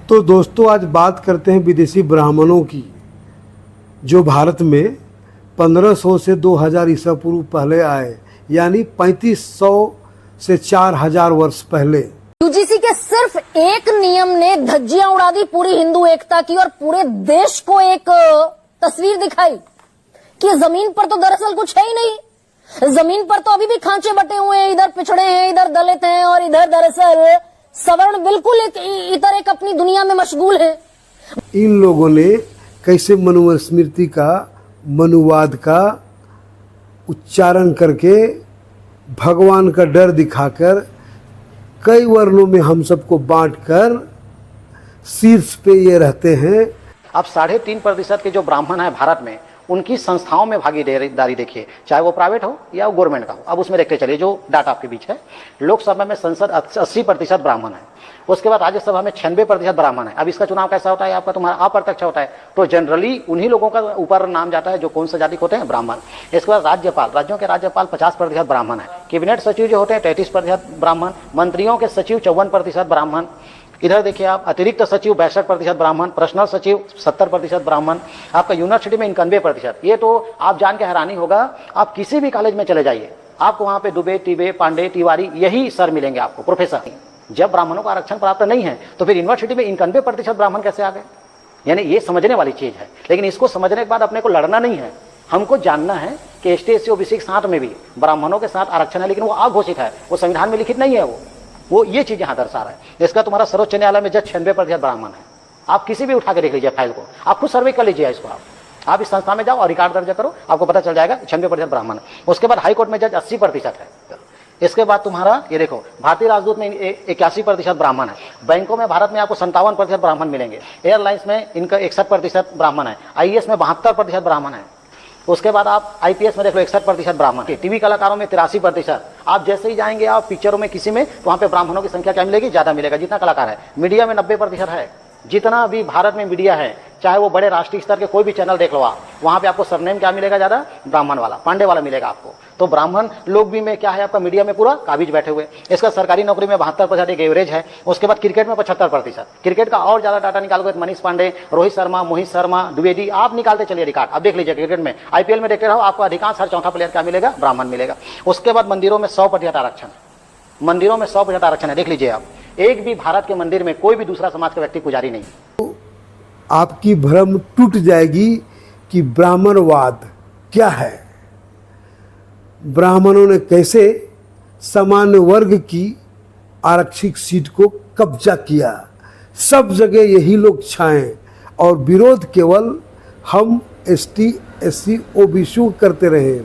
तो दोस्तों आज बात करते हैं विदेशी ब्राह्मणों की, जो भारत में 1500 से 2000 ईसा पूर्व पहले आए, यानी 3500 से 4000 वर्ष पहले। यूजीसी के सिर्फ एक नियम ने धज्जियां उड़ा दी पूरी हिंदू एकता की और पूरे देश को एक तस्वीर दिखाई कि जमीन पर तो दरअसल कुछ है ही नहीं। जमीन पर तो अभी भी खांचे बटे हुए हैं, इधर पिछड़े हैं, इधर दलित हैं और इधर दरअसल सवर्ण बिल्कुल इधर एक अपनी दुनिया में मशगूल है। इन लोगों ने कैसे मनुस्मृति का, मनुवाद का उच्चारण करके भगवान का डर दिखाकर कई वर्णों में हम सबको बांटकर शीर्ष पे ये रहते हैं। अब 3.5% के जो ब्राह्मण है भारत में, उनकी संस्थाओं में भागीदारी देखिए, चाहे वो प्राइवेट हो या वो गवर्नमेंट का हो। अब उसमें देखते चलिए, जो डाटा आपके बीच है, लोकसभा में संसद 80% ब्राह्मण है, उसके बाद राज्यसभा में 96% ब्राह्मण है। अब इसका चुनाव कैसा होता है आपका, तुम्हारा अप्रत्यक्ष होता है, तो जनरली उन्हीं लोगों का ऊपर नाम जाता है जो कौन सा जाति होते हैं, ब्राह्मण। इसके बाद राज्यपाल, राज्यों के राज्यपाल 50% ब्राह्मण है, कैबिनेट सचिव जो होते हैं 33% ब्राह्मण, मंत्रियों के सचिव 54% ब्राह्मण, इधर देखिए आप अतिरिक्त सचिव 62% ब्राह्मण, पर्सनल सचिव 70% ब्राह्मण, आपका यूनिवर्सिटी में 91%। ये तो आप जान के हैरानी होगा, आप किसी भी कॉलेज में चले जाइए, आपको वहां पे दुबे, टिबे, पांडे, तिवारी यही सर मिलेंगे आपको, प्रोफेसर। जब ब्राह्मणों को आरक्षण प्राप्त नहीं है तो फिर यूनिवर्सिटी में 91% ब्राह्मण कैसे आ गए? यानी ये समझने वाली चीज है। लेकिन इसको समझने के बाद अपने को लड़ना नहीं है, हमको जानना है कि ST SC OBC के साथ में भी ब्राह्मणों के साथ आरक्षण है, लेकिन वो अघोषित है, वो संविधान में लिखित नहीं है। वो ये चीज यहां दर्शा रहा है। इसका तुम्हारा सर्वोच्च न्यायालय में जज 96% ब्राह्मण है। आप किसी भी उठा के देख लीजिए फाइल को, आप खुद सर्वे कर लीजिए इसको। आप इस संस्था में जाओ और रिकॉर्ड दर्ज करो, आपको पता चल जाएगा 96% ब्राह्मण है। उसके बाद हाईकोर्ट में जज 80% है। इसके बाद तुम्हारा ये देखो, भारतीय राजदूत में 81% ब्राह्मण है, बैंकों में भारत में आपको 57% ब्राह्मण मिलेंगे, एयरलाइंस में इनका 61% ब्राह्मण है, IAS में 72% ब्राह्मण है। उसके बाद आप IPS में देख लो 61% ब्राह्मण, टीवी कलाकारों में 83%। आप जैसे ही जाएंगे आप पिक्चरों में किसी में, तो वहाँ पे ब्राह्मणों की संख्या क्या मिलेगी, ज्यादा मिलेगा जितना कलाकार है। मीडिया में 90% है, जितना भी भारत में मीडिया है, चाहे वो बड़े राष्ट्रीय स्तर के कोई भी चैनल देख लो आप, वहां पे आपको सरनेम क्या मिलेगा, ज्यादा ब्राह्मण वाला, पांडे वाला मिलेगा आपको। तो ब्राह्मण लोग भी में क्या है आपका, मीडिया में पूरा काबिज बैठे हुए। इसका सरकारी नौकरी में 72% एक एवरेज है। उसके बाद क्रिकेट में 75%, क्रिकेट का और ज्यादा डाटा निकालोगे तो मनीष पांडे, रोहित शर्मा, मोहित शर्मा, द्विवेदी, आप निकालते चलिए रिकॉर्ड। अब देख लीजिए क्रिकेट में, IPL में देखते रहो, आपको अधिकांश हर चौथा प्लेयर क्या मिलेगा, ब्राह्मण मिलेगा। उसके बाद मंदिरों में 100% आरक्षण, मंदिरों में 100% आरक्षण है। देख लीजिए आप, एक भी भारत के मंदिर में कोई भी दूसरा समाज का व्यक्ति पुजारी नहीं। आपकी भ्रम टूट जाएगी कि ब्राह्मणवाद क्या है, ब्राह्मणों ने कैसे सामान्य वर्ग की आरक्षित सीट को कब्जा किया। सब जगह यही लोग छाएं और विरोध केवल हम ST SC OBC करते रहे।